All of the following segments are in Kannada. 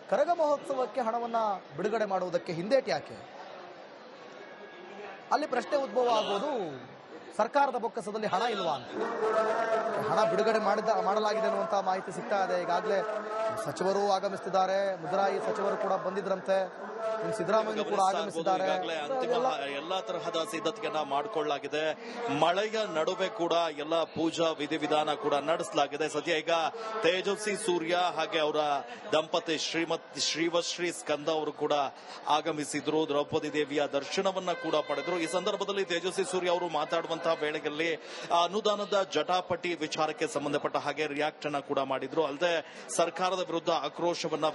ಕರಗ ಮಹೋತ್ಸವಕ್ಕೆ ಹಣವನ್ನ ಬಿಡುಗಡೆ ಮಾಡುವುದಕ್ಕೆ ಹಿಂದೇಟು ಯಾಕೆ? ಅಲ್ಲಿ ಪ್ರಶ್ನೆ ಉದ್ಭವ ಆಗೋದು, ಸರ್ಕಾರದ ಬೊಕ್ಕಸದಲ್ಲಿ ಹಣ ಇಲ್ವಾ ಅಂತ. ಹಣ ಬಿಡುಗಡೆ ಮಾಡಲಾಗಿದೆ ಅನ್ನುವಂಥ ಮಾಹಿತಿ ಸಿಗ್ತಾ ಇದೆ. ಈಗಾಗಲೇ ಸಚಿವರು ಆಗಮಿಸುತ್ತಿದ್ದಾರೆ, ಮುಜರಾಯಿ ಸಚಿವರು ಕೂಡ ಬಂದಿದ್ರಂತೆ, ಸಿದ್ದರಾಮಯ್ಯ ಕೂಡ ಆಗಮಿಸಿದ್ದಾರೆ. ಅಂತಿಮ ಎಲ್ಲಾ ತರಹದ ಸಿದ್ಧತೆಯನ್ನ ಮಾಡಿಕೊಳ್ಳಲಾಗಿದೆ. ಮಳೆಯ ನಡುವೆ ಕೂಡ ಎಲ್ಲ ಪೂಜಾ ವಿಧಿವಿಧಾನ ಕೂಡ ನಡೆಸಲಾಗಿದೆ. ಸದ್ಯ ಈಗ ತೇಜಸ್ವಿ ಸೂರ್ಯ ಹಾಗೆ ಅವರ ದಂಪತಿ ಶ್ರೀವಶ್ರೀ ಸ್ಕಂದ ಅವರು ಕೂಡ ಆಗಮಿಸಿದ್ರು. ದ್ರೌಪದಿ ದೇವಿಯ ದರ್ಶನವನ್ನ ಕೂಡ ಪಡೆದ್ರು. ಈ ಸಂದರ್ಭದಲ್ಲಿ ತೇಜಸ್ವಿ ಸೂರ್ಯ ಅವರು ಮಾತಾಡುವಂತಹ ವೇಳೆಯಲ್ಲಿ ಅನುದಾನದ ಜಟಾಪಟಿ ವಿಚಾರಕ್ಕೆ ಸಂಬಂಧಪಟ್ಟ ಹಾಗೆ ರಿಯಾಕ್ಟ್ ಅನ್ನ ಕೂಡ ಮಾಡಿದ್ರು. ಅಲ್ಲದೆ ಸರ್ಕಾರದ ವಿರುದ್ಧ ಆಕ್ರೋಶವನ್ನ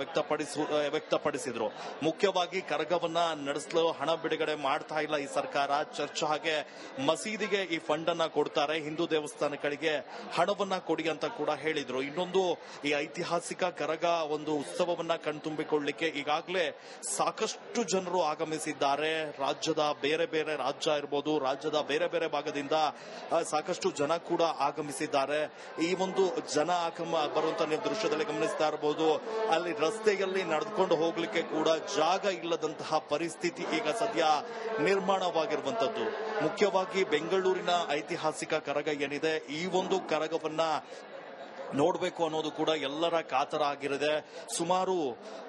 ವ್ಯಕ್ತಪಡಿಸಿದ್ರು. ಮುಖ್ಯವಾಗಿ ಕರಗವನ್ನ ನಡೆಸಲು ಹಣ ಬಿಡುಗಡೆ ಮಾಡ್ತಾ ಇಲ್ಲ ಈ ಸರ್ಕಾರ. ಚರ್ಚ್ ಹಾಗೆ ಮಸೀದಿಗೆ ಈ ಫಂಡ್ ಅನ್ನ ಕೊಡ್ತಾರೆ, ಹಿಂದೂ ದೇವಸ್ಥಾನಗಳಿಗೆ ಹಣವನ್ನ ಕೊಡಿ ಅಂತ ಕೂಡ ಹೇಳಿದ್ರು. ಇನ್ನೊಂದು, ಈ ಐತಿಹಾಸಿಕ ಕರಗ ಒಂದು ಉತ್ಸವವನ್ನ ಕಣ್ತುಂಬಿಕೊಳ್ಳಲಿಕ್ಕೆ ಈಗಾಗಲೇ ಸಾಕಷ್ಟು ಜನರು ಆಗಮಿಸಿದ್ದಾರೆ. ರಾಜ್ಯದ ಬೇರೆ ಬೇರೆ ರಾಜ್ಯ ಇರಬಹುದು, ರಾಜ್ಯದ ಬೇರೆ ಬೇರೆ ಭಾಗದಿಂದ ಸಾಕಷ್ಟು ಜನ ಕೂಡ ಆಗಮಿಸಿದ್ದಾರೆ. ಈ ಒಂದು ಜನ ಬರುವಂತ ನೀವು ದೃಶ್ಯದಲ್ಲಿ ಗಮನಿಸ್ತಾ ಇರಬಹುದು. ಅಲ್ಲಿ ರಸ್ತೆಯಲ್ಲಿ ನಡೆದುಕೊಂಡು ಹೋಗ್ಲಿಕ್ಕೆ ಕೂಡ ಜಾಗ ಇಲ್ಲದಂತಹ ಪರಿಸ್ಥಿತಿ ಈಗ ಸದ್ಯ ನಿರ್ಮಾಣವಾಗಿರುವಂತದ್ದು. ಮುಖ್ಯವಾಗಿ ಬೆಂಗಳೂರಿನ ಐತಿಹಾಸಿಕ ಕರಗ ಏನಿದೆ, ಈ ಒಂದು ಕರಗವನ್ನ ನೋಡಬೇಕು ಅನ್ನೋದು ಕೂಡ ಎಲ್ಲರ ಕಾತರ ಆಗಿರುತ್ತೆ. ಸುಮಾರು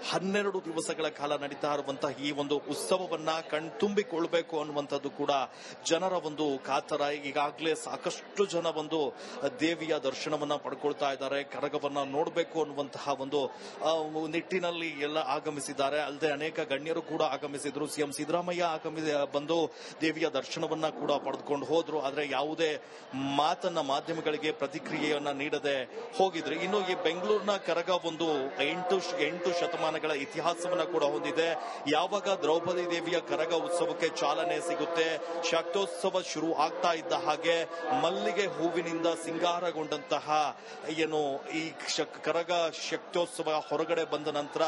12 ದಿವಸಗಳ ಕಾಲ ನಡೀತಾ ಇರುವಂತಹ ಈ ಒಂದು ಉತ್ಸವವನ್ನ ಕಣ್ತುಂಬಿಕೊಳ್ಬೇಕು ಅನ್ನುವಂಥದ್ದು ಕೂಡ ಜನರ ಒಂದು ಕಾತರ. ಈಗಾಗಲೇ ಸಾಕಷ್ಟು ಜನ ಒಂದು ದೇವಿಯ ದರ್ಶನವನ್ನ ಪಡ್ಕೊಳ್ತಾ ಇದ್ದಾರೆ, ಕರಗವನ್ನ ನೋಡಬೇಕು ಅನ್ನುವಂತಹ ಒಂದು ನಿಟ್ಟಿನಲ್ಲಿ ಎಲ್ಲ ಆಗಮಿಸಿದ್ದಾರೆ. ಅಲ್ಲದೆ ಅನೇಕ ಗಣ್ಯರು ಕೂಡ ಆಗಮಿಸಿದ್ರು. ಸಿಎಂ ಸಿದ್ದರಾಮಯ್ಯ ಬಂದು ದೇವಿಯ ದರ್ಶನವನ್ನ ಕೂಡ ಪಡೆದುಕೊಂಡು ಹೋದ್ರು. ಆದ್ರೆ ಯಾವುದೇ ಮಾತನ್ನ ಮಾಧ್ಯಮಗಳಿಗೆ ಪ್ರತಿಕ್ರಿಯೆಯನ್ನ ನೀಡದೆ ಹೋಗಿದ್ರು. ಇನ್ನು ಈ ಬೆಂಗಳೂರಿನ ಕರಗ ಒಂದು 8 ಶತಮಾನಗಳ ಇತಿಹಾಸವನ್ನ ಕೂಡ ಹೊಂದಿದೆ. ಯಾವಾಗ ದ್ರೌಪದಿ ದೇವಿಯ ಕರಗ ಉತ್ಸವಕ್ಕೆ ಚಾಲನೆ ಸಿಗುತ್ತೆ, ಶಕ್ತೋತ್ಸವ ಶುರು ಆಗ್ತಾ ಇದ್ದ ಹಾಗೆ ಮಲ್ಲಿಗೆ ಹೂವಿನಿಂದ ಸಿಂಗಾರಗೊಂಡಂತಹ ಏನು ಈ ಕರಗ ಶಕ್ತೋತ್ಸವ ಹೊರಗಡೆ ಬಂದ ನಂತರ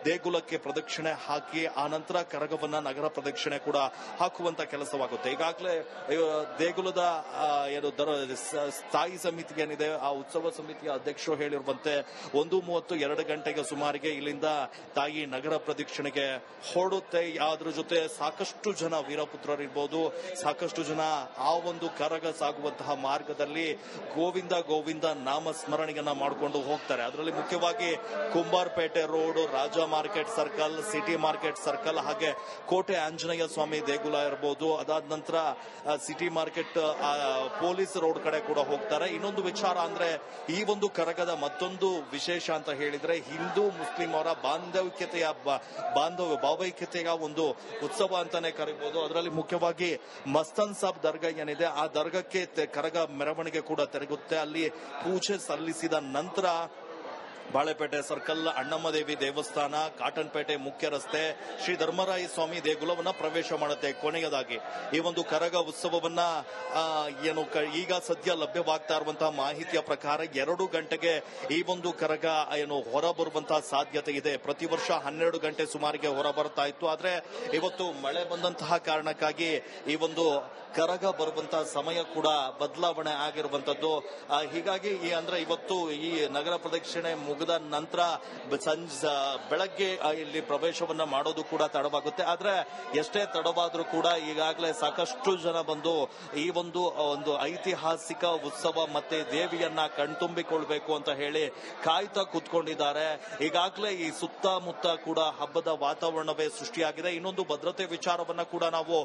ದೇಗುಲಕ್ಕೆ ಪ್ರದಕ್ಷಿಣೆ ಹಾಕಿ ಆ ನಂತರ ಕರಗವನ್ನ ನಗರ ಪ್ರದಕ್ಷಿಣೆ ಕೂಡ ಹಾಕುವಂತ ಕೆಲಸವಾಗುತ್ತೆ. ಈಗಾಗಲೇ ದೇಗುಲದ ಏನು ಸ್ಥಾಯಿ ಸಮಿತಿ ಏನಿದೆ, ಆ ಉತ್ಸವ ಸಮಿತಿಯ ಅಧ್ಯಕ್ಷರು ಹೇಳಿರುವಂತೆ 1:30 2 ಗಂಟೆಗೆ ಸುಮಾರಿಗೆ ಇಲ್ಲಿಂದ ತಾಯಿ ನಗರ ಪ್ರದಕ್ಷಿಣೆಗೆ ಹೊರಡುತ್ತೆ. ಅದ್ರ ಜೊತೆ ಸಾಕಷ್ಟು ಜನ ವೀರಪುತ್ರರಿರ್ಬೋದು, ಸಾಕಷ್ಟು ಜನ ಆ ಒಂದು ಕರಗ ಸಾಗುವಂತಹ ಮಾರ್ಗದಲ್ಲಿ ಗೋವಿಂದ ಗೋವಿಂದ ನಾಮ ಸ್ಮರಣೆಯನ್ನ ಮಾಡಿಕೊಂಡು ಹೋಗ್ತಾರೆ. ಅದರಲ್ಲಿ ಮುಖ್ಯವಾಗಿ Kumbarapete road, Raja market circle, city market circle ಹಾಗೆ ಕೋಟೆ ಆಂಜನೇಯ ಸ್ವಾಮಿ ದೇಗುಲ ಇರಬಹುದು. ಅದಾದ ನಂತರ ಸಿಟಿ ಮಾರ್ಕೆಟ್ ಪೊಲೀಸ್ ರೋಡ್ ಕಡೆ ಕೂಡ ಹೋಗ್ತಾರೆ. ಇನ್ನೊಂದು ವಿಚಾರ ಅಂದ್ರೆ ಈ ಒಂದು ಕರಗದ ಮತ್ತೊಂದು ವಿಶೇಷ ಅಂತ ಹೇಳಿದ್ರೆ ಹಿಂದೂ ಮುಸ್ಲಿಂ ಅವರ ಭಾವೈಕ್ಯತೆಯ ಒಂದು ಉತ್ಸವ ಅಂತಾನೆ ಕರೀಬಹುದು. ಅದರಲ್ಲಿ ಮುಖ್ಯವಾಗಿ ಮಸ್ತನ್ ಸಾಬ್ ದರ್ಗಾ ಏನಿದೆ, ಆ ದರ್ಗಕ್ಕೆ ಕರಗ ಮೆರವಣಿಗೆ ಕೂಡ ತೆರಗುತ್ತೆ. ಅಲ್ಲಿ ಪೂಜೆ ಸಲ್ಲಿಸಿದ ನಂತರ ಬಾಳೆಪೇಟೆ ಸರ್ಕಲ್, ಅಣ್ಣಮ್ಮದೇವಿ ದೇವಸ್ಥಾನ, ಕಾಟನ್ಪೇಟೆ ಮುಖ್ಯ ರಸ್ತೆ, ಶ್ರೀ ಧರ್ಮರಾಯ ಸ್ವಾಮಿ ದೇಗುಲವನ್ನ ಪ್ರವೇಶ ಮಾಡುತ್ತೆ. ಕೊನೆಯದಾಗಿ ಈ ಒಂದು ಕರಗ ಉತ್ಸವವನ್ನ ಏನು ಈಗ ಸದ್ಯ ಲಭ್ಯವಾಗ್ತಾ ಇರುವಂತಹ ಮಾಹಿತಿಯ ಪ್ರಕಾರ 2 ಗಂಟೆಗೆ ಈ ಒಂದು ಕರಗ ಏನು ಹೊರ ಬರುವಂತಹ ಸಾಧ್ಯತೆ ಇದೆ. ಪ್ರತಿ ವರ್ಷ 12 ಗಂಟೆ ಸುಮಾರಿಗೆ ಹೊರ ಬರ್ತಾ ಇತ್ತು. ಆದ್ರೆ ಇವತ್ತು ಮಳೆ ಬಂದಂತಹ ಕಾರಣಕ್ಕಾಗಿ ಈ ಒಂದು ಕರಗ ಬರುವಂತಹ ಸಮಯ ಕೂಡ ಬದಲಾವಣೆ ಆಗಿರುವಂತದ್ದು. ಹೀಗಾಗಿ ಅಂದ್ರೆ ಇವತ್ತು ಈ ನಗರ ಪ್ರದಕ್ಷಿಣೆ ಮುಗಿದ ನಂತರ ಬೆಳಗ್ಗೆ ಇಲ್ಲಿ ಪ್ರವೇಶವನ್ನ ಮಾಡೋದು ಕೂಡ ತಡವಾಗುತ್ತೆ. ಆದ್ರೆ ಎಷ್ಟೇ ತಡವಾದ್ರೂ ಕೂಡ ಈಗಾಗಲೇ ಸಾಕಷ್ಟು ಜನ ಬಂದು ಈ ಒಂದು ಐತಿಹಾಸಿಕ ಉತ್ಸವ ಮತ್ತೆ ದೇವಿಯನ್ನ ಕಣ್ತುಂಬಿಕೊಳ್ಬೇಕು ಅಂತ ಹೇಳಿ ಕಾಯ್ತಾ ಕೂತ್ಕೊಂಡಿದ್ದಾರೆ. ಈಗಾಗಲೇ ಈ ಸುತ್ತಮುತ್ತ ಕೂಡ ಹಬ್ಬದ ವಾತಾವರಣವೇ ಸೃಷ್ಟಿಯಾಗಿದೆ. ಇನ್ನೊಂದು ಭದ್ರತೆ ವಿಚಾರವನ್ನ ಕೂಡ ನಾವು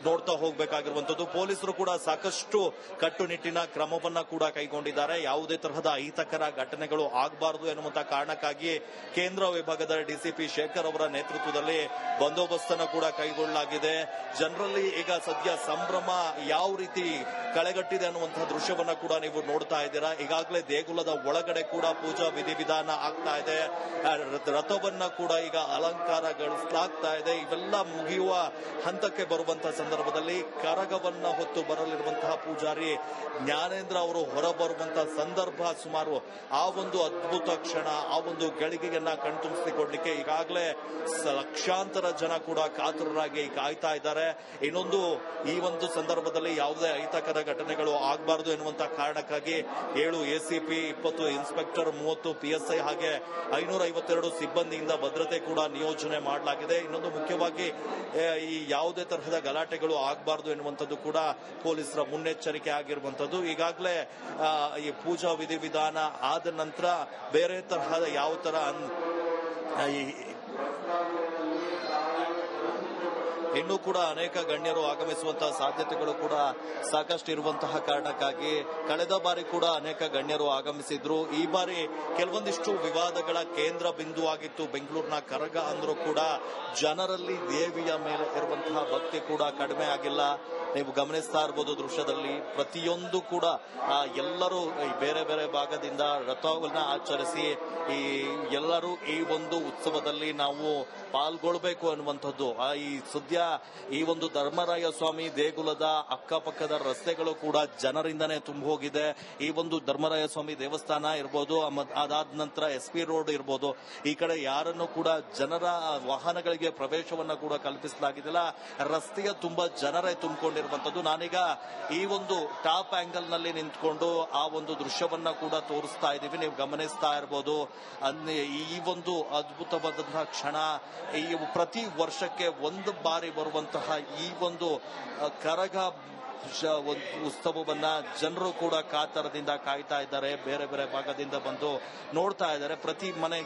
ನೋಡ್ತಾ ಹೋಗ್ಬೇಕಾಗಿರುವಂತದ್ದು. ಪೊಲೀಸರು ಕೂಡ ಸಾಕಷ್ಟು ಕಟ್ಟುನಿಟ್ಟಿನ ಕ್ರಮವನ್ನ ಕೂಡ ಕೈಗೊಂಡಿದ್ದಾರೆ. ಯಾವುದೇ ತರಹದ ಅಹಿತಕರ ಘಟನೆಗಳು ಆಗಬಾರದು ಎನ್ನುವಂತ ಕಾರಣಕ್ಕಾಗಿ ಕೇಂದ್ರ ವಿಭಾಗದ ಡಿಸಿಪಿ ಶೇಖರ್ ಅವರ ನೇತೃತ್ವದಲ್ಲಿ ಬಂದೋಬಸ್ತನ್ನು ಕೂಡ ಕೈಗೊಳ್ಳಲಾಗಿದೆ. ಜನರಲ್ಲಿ ಈಗ ಸದ್ಯ ಸಂಭ್ರಮ ಯಾವ ರೀತಿ ಕಳೆಗಟ್ಟಿದೆ ಅನ್ನುವಂತಹ ದೃಶ್ಯವನ್ನ ಕೂಡ ನೀವು ನೋಡ್ತಾ ಇದ್ದೀರಾ. ಈಗಾಗಲೇ ದೇಗುಲದ ಒಳಗಡೆ ಕೂಡ ಪೂಜಾ ವಿಧಿವಿಧಾನ ಆಗ್ತಾ ಇದೆ. ರಥವನ್ನ ಕೂಡ ಈಗ ಅಲಂಕಾರಗೊಳಿಸಲಾಗ್ತಾ ಇದೆ. ಇವೆಲ್ಲ ಮುಗಿಯುವ ಹಂತಕ್ಕೆ ಬರುವಂತಹ ಸಂದರ್ಭದಲ್ಲಿ ಕರಗವನ್ನ ಹೊತ್ತು ಬರಲಿರುವಂತಹ ಪೂಜಾರಿ ಜ್ಞಾನೇಂದ್ರ ಅವರು ಹೊರಬರುವಂತಹ ಸಂದರ್ಭ ಸುಮಾರು ಆ ಒಂದು ಅದ್ಭುತ ಕ್ಷಣ, ಆ ಒಂದು ಗಳಿಗೆಯನ್ನ ಕಣ್ತುಂಬಿಸಿಕೊಡ್ಲಿಕ್ಕೆ ಈಗಾಗಲೇ ಲಕ್ಷಾಂತರ ಜನ ಕೂಡ ಕಾತುರರಾಗಿ ಕಾಯ್ತಾ ಇದ್ದಾರೆ. ಇನ್ನೊಂದು ಈ ಒಂದು ಸಂದರ್ಭದಲ್ಲಿ ಯಾವುದೇ ಅಹಿತಕರ ಘಟನೆಗಳು ಆಗಬಾರದು ಎನ್ನುವಂತ ಕಾರಣಕ್ಕಾಗಿ 7 ACP, 20 ಇನ್ಸ್ಪೆಕ್ಟರ್, 30 PSI ಹಾಗೆ 552 ಸಿಬ್ಬಂದಿಯಿಂದ ಭದ್ರತೆ ಕೂಡ ನಿಯೋಜನೆ ಮಾಡಲಾಗಿದೆ. ಇನ್ನೊಂದು ಮುಖ್ಯವಾಗಿ ಈ ಯಾವುದೇ ತರಹದ ಗಲಾಟೆಗಳು ಆಗಬಾರದು ಎನ್ನುವಂಥದ್ದು ಕೂಡ ಪೊಲೀಸರ ಮುನ್ನೆಚ್ಚರಿಕೆ ಆಗಿರುವಂತದ್ದು. ಈಗಾಗಲೇ ಈ ಪೂಜಾ ವಿಧಿವಿಧಾನ ಆದ ನಂತರ ಬೇರೆ ತರಹದ ಯಾವ ತರ ಇನ್ನೂ ಕೂಡ ಅನೇಕ ಗಣ್ಯರು ಆಗಮಿಸುವಂತಹ ಸಾಧ್ಯತೆಗಳು ಕೂಡ ಸಾಕಷ್ಟು ಇರುವಂತಹ ಕಾರಣಕ್ಕಾಗಿ ಕಳೆದ ಬಾರಿ ಕೂಡ ಅನೇಕ ಗಣ್ಯರು ಆಗಮಿಸಿದ್ರು. ಈ ಬಾರಿ ಕೆಲವೊಂದಿಷ್ಟು ವಿವಾದಗಳ ಕೇಂದ್ರ ಬಿಂದು ಆಗಿತ್ತು ಬೆಂಗಳೂರಿನ ಕರಗ ಅಂದ್ರೂ ಕೂಡ ಜನರಲ್ಲಿ ದೇವಿಯ ಮೇಲೆ ಇರುವಂತಹ ಭಕ್ತಿ ಕೂಡ ಕಡಿಮೆ ಆಗಿಲ್ಲ. ನೀವು ಗಮನಿಸ್ತಾ ಇರಬಹುದು ದೃಶ್ಯದಲ್ಲಿ ಪ್ರತಿಯೊಂದು ಕೂಡ ಎಲ್ಲರೂ ಬೇರೆ ಬೇರೆ ಭಾಗದಿಂದ ರಥವನ್ನ ಆಚರಿಸಿ ಎಲ್ಲರೂ ಈ ಒಂದು ಉತ್ಸವದಲ್ಲಿ ನಾವು ಪಾಲ್ಗೊಳ್ಬೇಕು ಅನ್ನುವಂಥದ್ದು. ಈ ಸದ್ಯ ಈ ಒಂದು ಧರ್ಮರಾಯ ಸ್ವಾಮಿ ದೇಗುಲದ ಅಕ್ಕಪಕ್ಕದ ರಸ್ತೆಗಳು ಕೂಡ ಜನರಿಂದನೇ ತುಂಬ ಹೋಗಿದೆ. ಈ ಒಂದು ಧರ್ಮರಾಯ ಸ್ವಾಮಿ ದೇವಸ್ಥಾನ ಇರ್ಬೋದು, ಅದಾದ ನಂತರ SP ರೋಡ್ ಇರ್ಬೋದು, ಈ ಕಡೆ ಯಾರನ್ನು ಕೂಡ ಜನರ ವಾಹನಗಳಿಗೆ ಪ್ರವೇಶವನ್ನ ಕೂಡ ಕಲ್ಪಿಸಲಾಗಿದ್ದಿಲ್ಲ. ರಸ್ತೆಯ ತುಂಬಾ ಜನರೇ ತುಂಬಿಕೊಂಡಿರುವಂತದ್ದು. ನಾನೀಗ ಈ ಒಂದು ಟಾಪ್ ಆಂಗಲ್ ನಲ್ಲಿ ನಿಂತ್ಕೊಂಡು ಆ ಒಂದು ದೃಶ್ಯವನ್ನ ಕೂಡ ತೋರಿಸ್ತಾ ಇದ್ದೀವಿ. ನೀವು ಗಮನಿಸ್ತಾ ಇರಬಹುದು. ಈ ಒಂದು ಅದ್ಭುತವಾದಂತಹ ಕ್ಷಣ. ಈ ಪ್ರತಿ ವರ್ಷಕ್ಕೆ ಒಂದು ಬಾರಿ ಬರುವಂತಹ ಈ ಒಂದು ಕರಗ ಉತ್ಸವವನ್ನ ಜನರು ಕೂಡ ಕಾತರದಿಂದ ಕಾಯ್ತಾ ಇದ್ದಾರೆ. ಬೇರೆ ಬೇರೆ ಭಾಗದಿಂದ ಬಂದು ನೋಡ್ತಾ ಇದ್ದಾರೆ. ಪ್ರತಿ ಮನೆ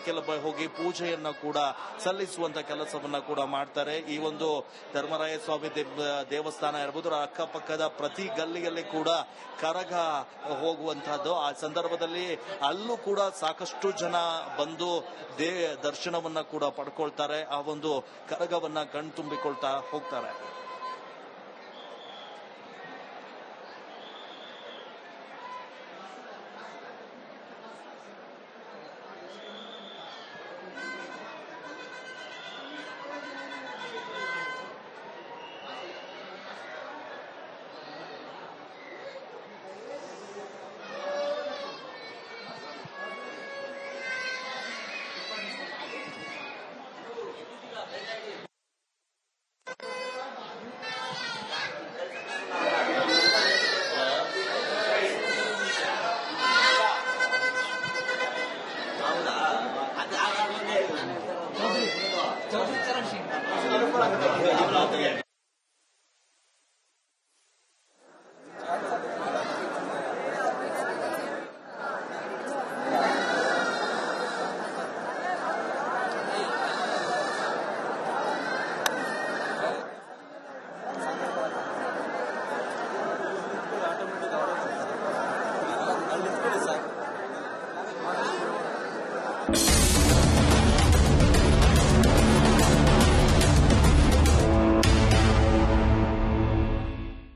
ಹೋಗಿ ಪೂಜೆಯನ್ನ ಕೂಡ ಸಲ್ಲಿಸುವಂತ ಕೆಲಸವನ್ನ ಕೂಡ ಮಾಡ್ತಾರೆ. ಈ ಒಂದು ಧರ್ಮರಾಯ ಸ್ವಾಮಿ ದೇವಸ್ಥಾನ ಇರಬಹುದು, ಅಕ್ಕಪಕ್ಕದ ಪ್ರತಿ ಗಲ್ಲಿಯಲ್ಲಿ ಕೂಡ ಕರಗ ಹೋಗುವಂತಹದ್ದು. ಆ ಸಂದರ್ಭದಲ್ಲಿ ಅಲ್ಲೂ ಕೂಡ ಸಾಕಷ್ಟು ಜನ ಬಂದು ದರ್ಶನವನ್ನ ಕೂಡ ಪಡ್ಕೊಳ್ತಾರೆ. ಆ ಒಂದು ಕರಗವನ್ನ ಕಣ್ತುಂಬಿಕೊಳ್ತಾ ಹೋಗ್ತಾರೆ. 저기 있잖아, 지금.